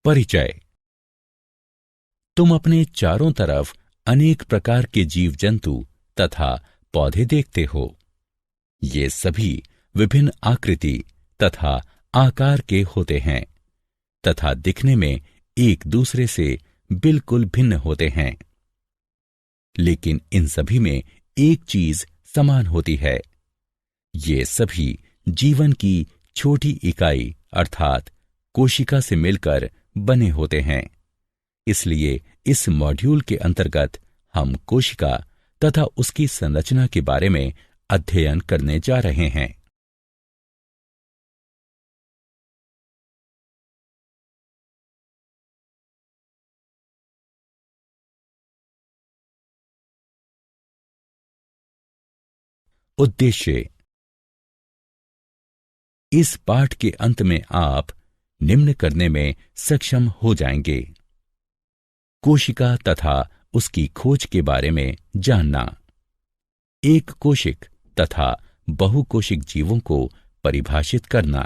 परिचय। तुम अपने चारों तरफ अनेक प्रकार के जीव जंतु तथा पौधे देखते हो। ये सभी विभिन्न आकृति तथा आकार के होते हैं तथा दिखने में एक दूसरे से बिल्कुल भिन्न होते हैं, लेकिन इन सभी में एक चीज समान होती है। ये सभी जीवन की छोटी इकाई अर्थात कोशिका से मिलकर बने होते हैं। इसलिए इस मॉड्यूल के अंतर्गत हम कोशिका तथा उसकी संरचना के बारे में अध्ययन करने जा रहे हैं। उद्देश्य। इस पाठ के अंत में आप निम्न करने में सक्षम हो जाएंगे: कोशिका तथा उसकी खोज के बारे में जानना, एक कोशिक तथा बहुकोशिक जीवों को परिभाषित करना,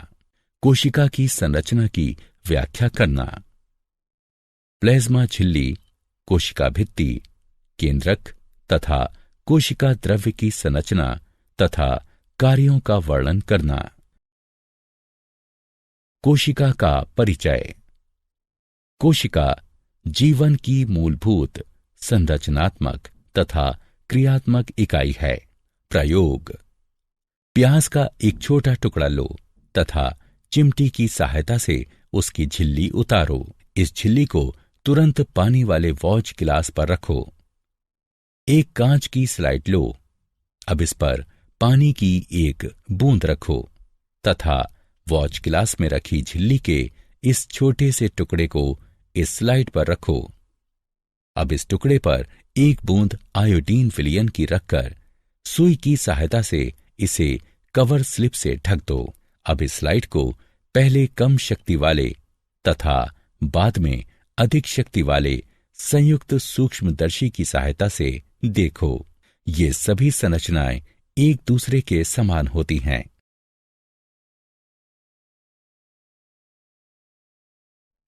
कोशिका की संरचना की व्याख्या करना, प्लाज्मा झिल्ली, कोशिका भित्ति, केंद्रक तथा कोशिका द्रव्य की संरचना तथा कार्यों का वर्णन करना। कोशिका का परिचय। कोशिका जीवन की मूलभूत संरचनात्मक तथा क्रियात्मक इकाई है। प्रयोग। प्याज का एक छोटा टुकड़ा लो तथा चिमटी की सहायता से उसकी झिल्ली उतारो। इस झिल्ली को तुरंत पानी वाले वॉच गिलास पर रखो। एक कांच की स्लाइड लो। अब इस पर पानी की एक बूंद रखो तथा वॉच गिलास में रखी झिल्ली के इस छोटे से टुकड़े को इस स्लाइड पर रखो। अब इस टुकड़े पर एक बूंद आयोडीन विलयन की रखकर सुई की सहायता से इसे कवर स्लिप से ढक दो। अब इस स्लाइड को पहले कम शक्ति वाले तथा बाद में अधिक शक्ति वाले संयुक्त सूक्ष्मदर्शी की सहायता से देखो। ये सभी संरचनाएं एक दूसरे के समान होती हैं।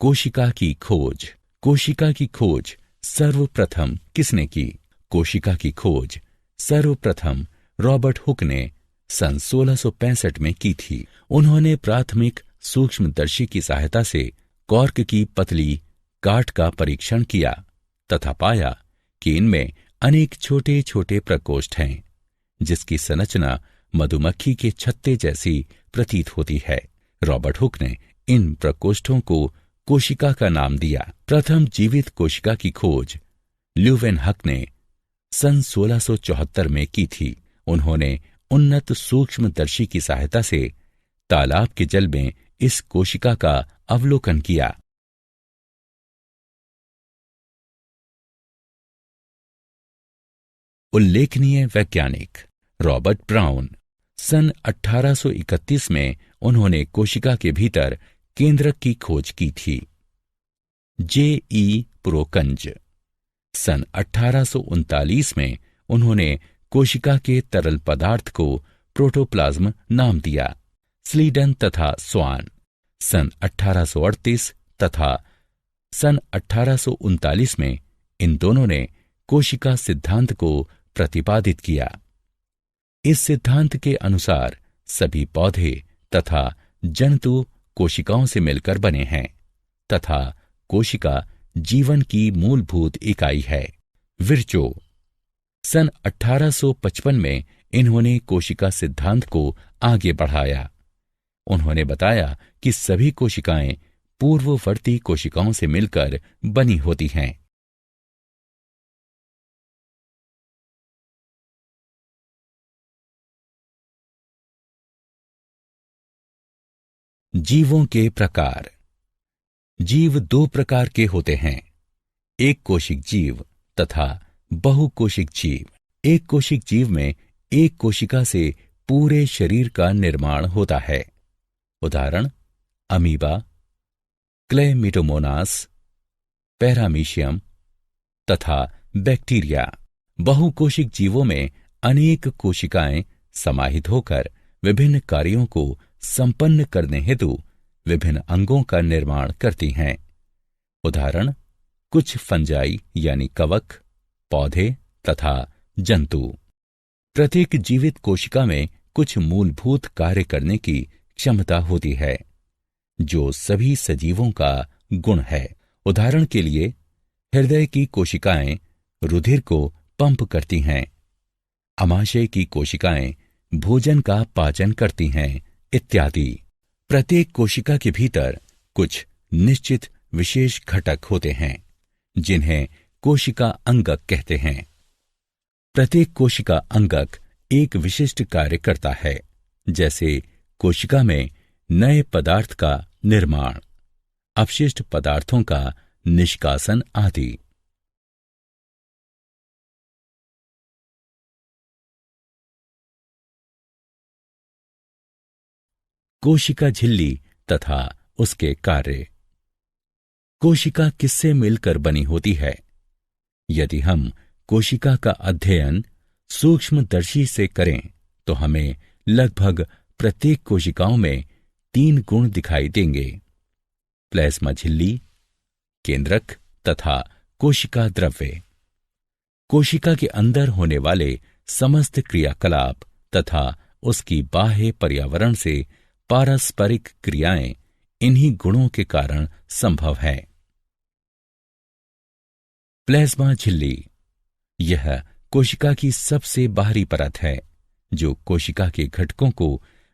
कोशिका की खोज। कोशिका की खोज सर्वप्रथम किसने की? कोशिका की खोज सर्वप्रथम रॉबर्ट हुक ने सन 1665 में की थी। उन्होंने प्राथमिक सूक्ष्मदर्शी की सहायता से कॉर्क की पतली गांठ का परीक्षण किया तथा पाया कि इनमें अनेक छोटे छोटे प्रकोष्ठ हैं, जिसकी संरचना मधुमक्खी के छत्ते जैसी प्रतीत होती है। रॉबर्ट हुक ने इन प्रकोष्ठों को कोशिका का नाम दिया। प्रथम जीवित कोशिका की खोज ल्यूवेनहक ने सन 1674 में की थी। उन्होंने उन्नत सूक्ष्मदर्शी की सहायता से तालाब के जल में इस कोशिका का अवलोकन किया। उल्लेखनीय वैज्ञानिक रॉबर्ट ब्राउन। सन 1831 में उन्होंने कोशिका के भीतर केंद्रक की खोज की थी। J.E. प्रोकंज। सन 1839 में उन्होंने कोशिका के तरल पदार्थ को प्रोटोप्लाज्म नाम दिया। स्लीडन तथा स्वान। सन 1838 तथा सन 1839 में इन दोनों ने कोशिका सिद्धांत को प्रतिपादित किया। इस सिद्धांत के अनुसार सभी पौधे तथा जंतु कोशिकाओं से मिलकर बने हैं तथा कोशिका जीवन की मूलभूत इकाई है। विर्चो। सन 1855 में इन्होंने कोशिका सिद्धांत को आगे बढ़ाया। उन्होंने बताया कि सभी कोशिकाएं पूर्ववर्ती कोशिकाओं से मिलकर बनी होती हैं। जीवों के प्रकार। जीव दो प्रकार के होते हैं: एक कोशिक जीव तथा बहुकोशिक जीव। एक कोशिक जीव में एक कोशिका से पूरे शरीर का निर्माण होता है। उदाहरण: अमीबा, क्लेमिडोमोनास, पैरामीशियम तथा बैक्टीरिया। बहुकोशिक जीवों में अनेक कोशिकाएं समाहित होकर विभिन्न कार्यों को संपन्न करने हेतु विभिन्न अंगों का निर्माण करती हैं। उदाहरण कुछ फंजाई यानी कवक, पौधे तथा जंतु। प्रत्येक जीवित कोशिका में कुछ मूलभूत कार्य करने की क्षमता होती है जो सभी सजीवों का गुण है। उदाहरण के लिए हृदय की कोशिकाएं रुधिर को पंप करती हैं, आमाशय की कोशिकाएं भोजन का पाचन करती हैं इत्यादि। प्रत्येक कोशिका के भीतर कुछ निश्चित विशेष घटक होते हैं जिन्हें कोशिका अंगक कहते हैं। प्रत्येक कोशिका अंगक एक विशिष्ट कार्य करता है, जैसे कोशिका में नए पदार्थ का निर्माण, अपशिष्ट पदार्थों का निष्कासन आदि। कोशिका झिल्ली तथा उसके कार्य। कोशिका किससे मिलकर बनी होती है? यदि हम कोशिका का अध्ययन सूक्ष्मदर्शी से करें तो हमें लगभग प्रत्येक कोशिकाओं में 3 गुण दिखाई देंगे: प्लाज्मा झिल्ली, केंद्रक तथा कोशिका द्रव्य। कोशिका के अंदर होने वाले समस्त क्रियाकलाप तथा उसकी बाह्य पर्यावरण से पारस्परिक क्रियाएं इन्हीं गुणों के कारण संभव है। प्लाज्मा झिल्ली यह कोशिका की सबसे बाहरी परत है जो कोशिका के घटकों को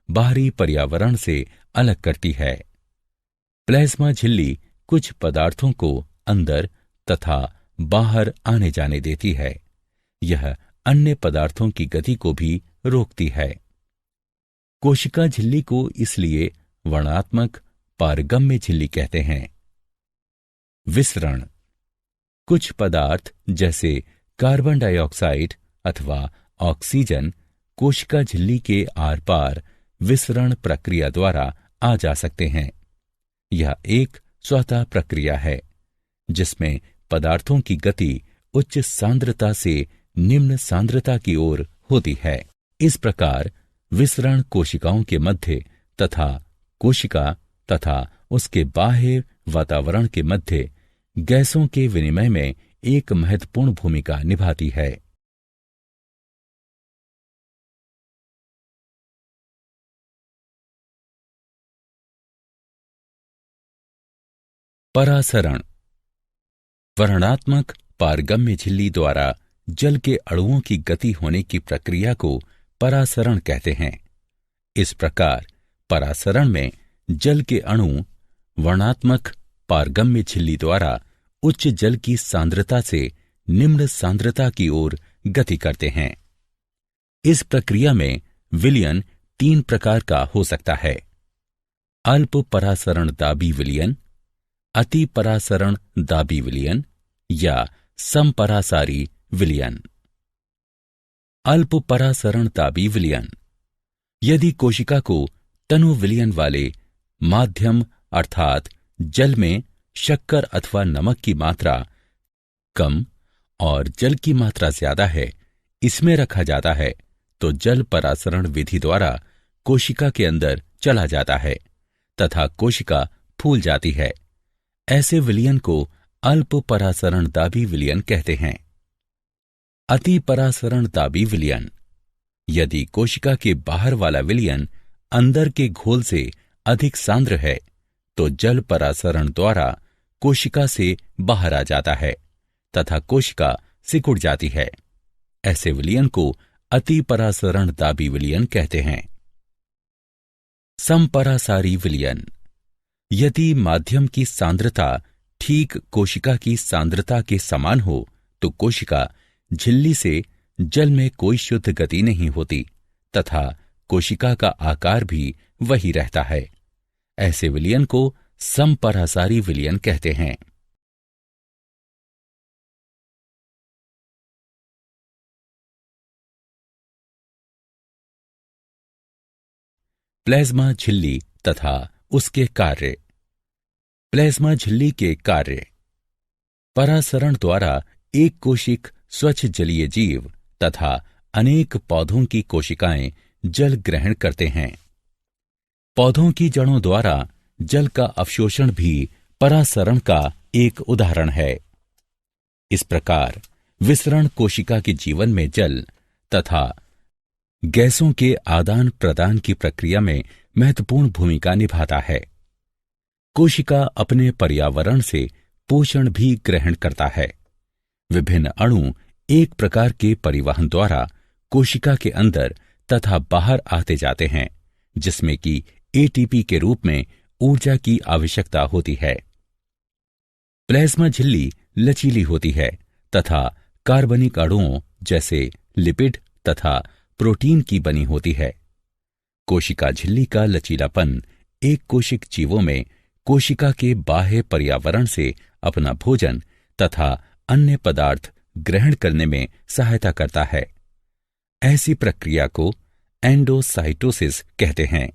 बाहरी पर्यावरण से अलग करती है। प्लाज्मा झिल्ली कुछ पदार्थों को अंदर तथा बाहर आने जाने देती है। यह अन्य पदार्थों की गति को भी रोकती है। कोशिका झिल्ली को इसलिए वर्णात्मक पारगम्य झिल्ली कहते हैं। विसरण कुछ पदार्थ जैसे कार्बन डाइऑक्साइड अथवा ऑक्सीजन कोशिका झिल्ली के आर पार विसरण प्रक्रिया द्वारा आ जा सकते हैं। यह एक स्वतः प्रक्रिया है जिसमें पदार्थों की गति उच्च सांद्रता से निम्न सांद्रता की ओर होती है। इस प्रकार विसरण कोशिकाओं के मध्य तथा कोशिका तथा उसके बाह्य वातावरण के मध्य गैसों के विनिमय में एक महत्वपूर्ण भूमिका निभाती है। परासरण वर्णात्मक पारगम्य झिल्ली द्वारा जल के अणुओं की गति होने की प्रक्रिया को परासरण कहते हैं। इस प्रकार परासरण में जल के अणु वर्णात्मक पारगम्य झिल्ली द्वारा उच्च जल की सांद्रता से निम्न सांद्रता की ओर गति करते हैं। इस प्रक्रिया में विलयन 3 प्रकार का हो सकता है: अल्प परासरण दाबी विलयन, अति परासरण दाबी विलयन या समपरासारी विलयन। अल्प परासरण दाबी विलयन यदि कोशिका को तनु विलयन वाले माध्यम अर्थात जल में शक्कर अथवा नमक की मात्रा कम और जल की मात्रा ज्यादा है, इसमें रखा जाता है तो जल परासरण विधि द्वारा कोशिका के अंदर चला जाता है तथा कोशिका फूल जाती है। ऐसे विलयन को अल्प परासरण दाबी विलयन कहते हैं। अति परासरण दाबी विलयन यदि कोशिका के बाहर वाला विलयन अंदर के घोल से अधिक सांद्र है तो जल परासरण द्वारा कोशिका से बाहर आ जाता है तथा कोशिका सिकुड़ जाती है। ऐसे विलयन को अति परासरण दाबी विलयन कहते हैं। समपरासारी विलयन यदि माध्यम की सांद्रता ठीक कोशिका की सांद्रता के समान हो तो कोशिका झिल्ली से जल में कोई शुद्ध गति नहीं होती तथा कोशिका का आकार भी वही रहता है। ऐसे विलयन को समपरासारी विलयन कहते हैं। प्लाज्मा झिल्ली तथा उसके कार्य। प्लाज्मा झिल्ली के कार्य परासरण द्वारा एक कोशिक स्वच्छ जलीय जीव तथा अनेक पौधों की कोशिकाएं जल ग्रहण करते हैं। पौधों की जड़ों द्वारा जल का अवशोषण भी परासरण का एक उदाहरण है। इस प्रकार विसरण कोशिका के जीवन में जल तथा गैसों के आदान प्रदान की प्रक्रिया में महत्वपूर्ण भूमिका निभाता है। कोशिका अपने पर्यावरण से पोषण भी ग्रहण करता है। विभिन्न अणु एक प्रकार के परिवहन द्वारा कोशिका के अंदर तथा बाहर आते जाते हैं, जिसमें कि एटीपी के रूप में ऊर्जा की आवश्यकता होती है। प्लाज्मा झिल्ली लचीली होती है तथा कार्बनिक अणुओं जैसे लिपिड तथा प्रोटीन की बनी होती है। कोशिका झिल्ली का लचीलापन एक कोशिक जीवों में कोशिका के बाह्य पर्यावरण से अपना भोजन तथा अन्य पदार्थ ग्रहण करने में सहायता करता है। ऐसी प्रक्रिया को एंडोसाइटोसिस कहते हैं।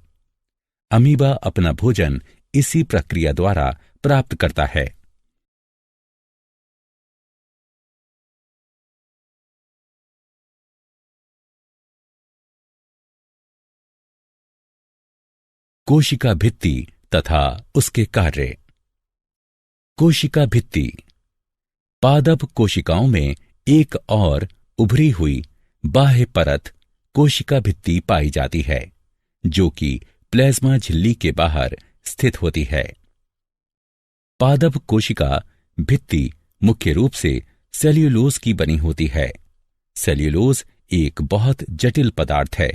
अमीबा अपना भोजन इसी प्रक्रिया द्वारा प्राप्त करता है। कोशिका भित्ति तथा उसके कार्य। कोशिका भित्ति पादप कोशिकाओं में एक और उभरी हुई बाह्य परत कोशिका भित्ति पाई जाती है, जो कि प्लाज्मा झिल्ली के बाहर स्थित होती है। पादप कोशिका भित्ति मुख्य रूप से सेल्यूलोज की बनी होती है। सेल्यूलोज एक बहुत जटिल पदार्थ है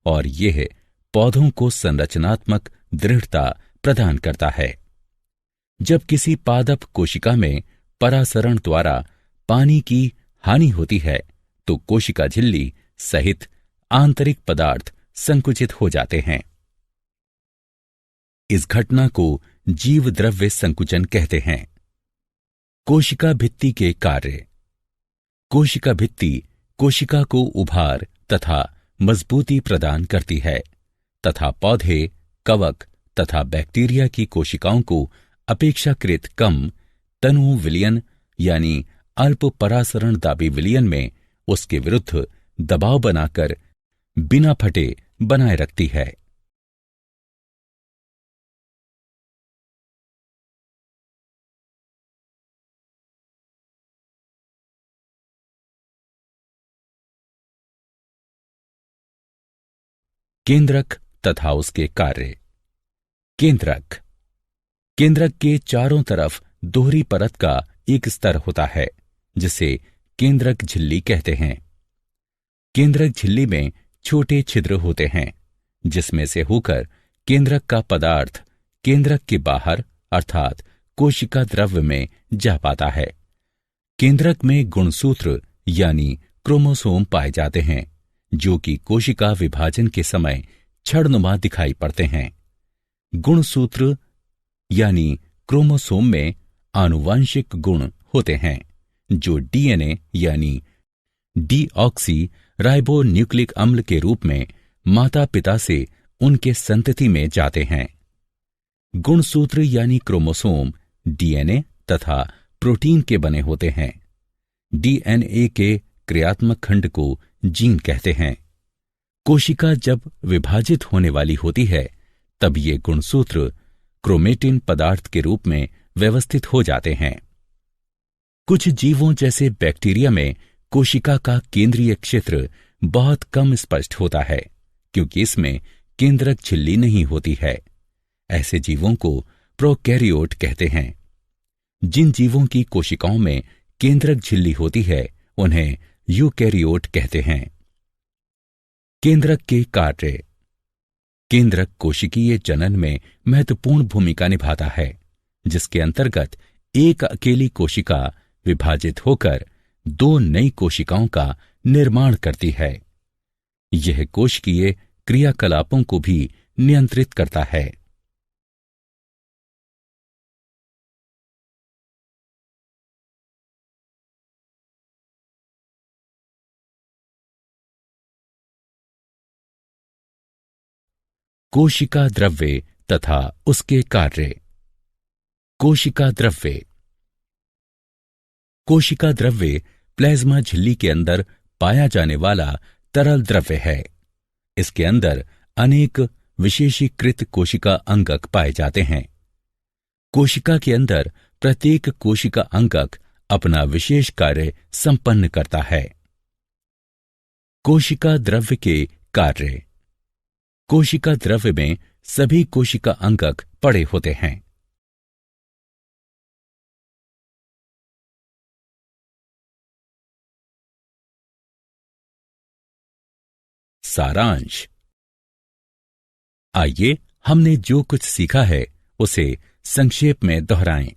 और यह पौधों को संरचनात्मक दृढ़ता प्रदान करता है। जब किसी पादप कोशिका में परासरण द्वारा पानी की हानि होती है तो कोशिका झिल्ली सहित आंतरिक पदार्थ संकुचित हो जाते हैं। इस घटना को जीव द्रव्य संकुचन कहते हैं। कोशिका भित्ति के कार्य। कोशिका भित्ति कोशिका को उभार तथा मजबूती प्रदान करती है तथा पौधे, कवक तथा बैक्टीरिया की कोशिकाओं को अपेक्षाकृत कम तनु विलयन यानी अल्प परासरण दाबी विलयन में उसके विरुद्ध दबाव बनाकर बिना फटे बनाए रखती है। केंद्रक तथा उसके कार्य। केंद्रक केंद्रक के चारों तरफ दोहरी परत का एक स्तर होता है, जिसे केंद्रक झिल्ली कहते हैं। केंद्रक झिल्ली में छोटे छिद्र होते हैं, जिसमें से होकर केंद्रक का पदार्थ केंद्रक के बाहर अर्थात कोशिका द्रव्य में जा पाता है। केंद्रक में गुणसूत्र यानी क्रोमोसोम पाए जाते हैं, जो कि कोशिका विभाजन के समय छड़नुमा दिखाई पड़ते हैं। गुणसूत्र यानी क्रोमोसोम में आनुवांशिक गुण होते हैं, जो डीएनए यानी डीऑक्सी राइबोन्यूक्लिक अम्ल के रूप में माता पिता से उनके संतति में जाते हैं। गुणसूत्र यानी क्रोमोसोम डीएनए तथा प्रोटीन के बने होते हैं। डीएनए के क्रियात्मक खंड को जीन कहते हैं। कोशिका जब विभाजित होने वाली होती है तब ये गुणसूत्र क्रोमेटिन पदार्थ के रूप में व्यवस्थित हो जाते हैं। कुछ जीवों जैसे बैक्टीरिया में कोशिका का केंद्रीय क्षेत्र बहुत कम स्पष्ट होता है, क्योंकि इसमें केंद्रक झिल्ली नहीं होती है। ऐसे जीवों को प्रोकैरियोट कहते हैं। जिन जीवों की कोशिकाओं में केंद्रक झिल्ली होती है उन्हें यूकैरियोट कहते हैं। केंद्रक के कार्य। केंद्रक कोशिकीय जनन में महत्वपूर्ण भूमिका निभाता है, जिसके अंतर्गत एक अकेली कोशिका विभाजित होकर दो नई कोशिकाओं का निर्माण करती है। यह कोशिकीय क्रियाकलापों को भी नियंत्रित करता है। कोशिका द्रव्य तथा उसके कार्य। कोशिका द्रव्य। कोशिका द्रव्य प्लाज्मा झिल्ली के अंदर पाया जाने वाला तरल द्रव्य है। इसके अंदर अनेक विशेषीकृत कोशिका अंगक पाए जाते हैं। कोशिका के अंदर प्रत्येक कोशिका अंगक अपना विशेष कार्य संपन्न करता है। कोशिका द्रव्य के कार्य। कोशिका द्रव्य में सभी कोशिका अंगक पड़े होते हैं। सारांश। आइए हमने जो कुछ सीखा है उसे संक्षेप में दोहराएं।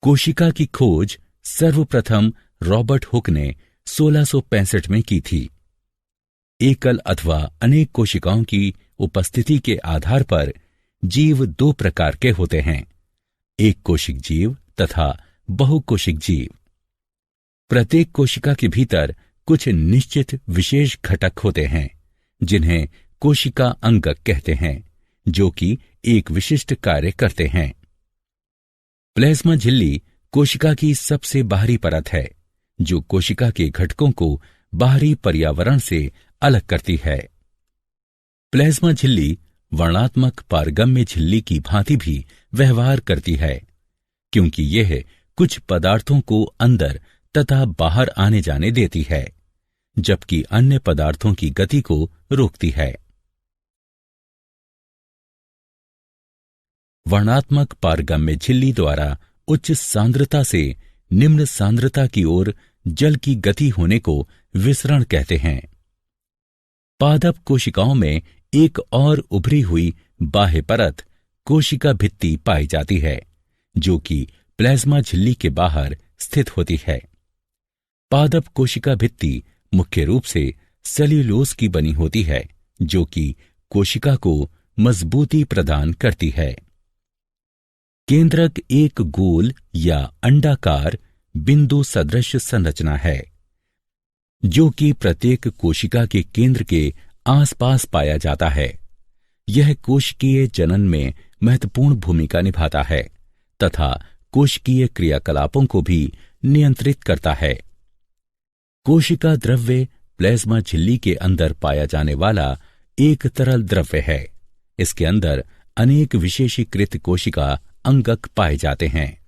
कोशिका की खोज सर्वप्रथम रॉबर्ट हुक ने 1665 में की थी। एकल अथवा अनेक कोशिकाओं की उपस्थिति के आधार पर जीव दो प्रकार के होते हैं, एक कोशिक जीव तथा बहुकोशिक जीव। प्रत्येक कोशिका के भीतर कुछ निश्चित विशेष घटक होते हैं जिन्हें कोशिका अंगक कहते हैं, जो कि एक विशिष्ट कार्य करते हैं। प्लाज्मा झिल्ली कोशिका की सबसे बाहरी परत है जो कोशिका के घटकों को बाहरी पर्यावरण से अलग करती है। प्लाज्मा झिल्ली वर्णात्मक पारगम्य झिल्ली की भांति भी व्यवहार करती है, क्योंकि यह कुछ पदार्थों को अंदर तथा बाहर आने जाने देती है, जबकि अन्य पदार्थों की गति को रोकती है। वर्णात्मक पारगम्य झिल्ली द्वारा उच्च सांद्रता से निम्न सांद्रता की ओर जल की गति होने को विसरण कहते हैं। पादप कोशिकाओं में एक और उभरी हुई बाह्य परत कोशिका भित्ति पाई जाती है, जो कि प्लाज्मा झिल्ली के बाहर स्थित होती है। पादप कोशिका भित्ति मुख्य रूप से सेल्यूलोज की बनी होती है, जो कि कोशिका को मजबूती प्रदान करती है। केंद्रक एक गोल या अंडाकार बिंदु सदृश संरचना है, जो कि प्रत्येक कोशिका के केंद्र के आसपास पाया जाता है। यह कोशिकीय जनन में महत्वपूर्ण भूमिका निभाता है तथा कोशिकीय क्रियाकलापों को भी नियंत्रित करता है। कोशिका द्रव्य प्लाज्मा झिल्ली के अंदर पाया जाने वाला एक तरल द्रव्य है। इसके अंदर अनेक विशेषीकृत कोशिका अंगक पाए जाते हैं।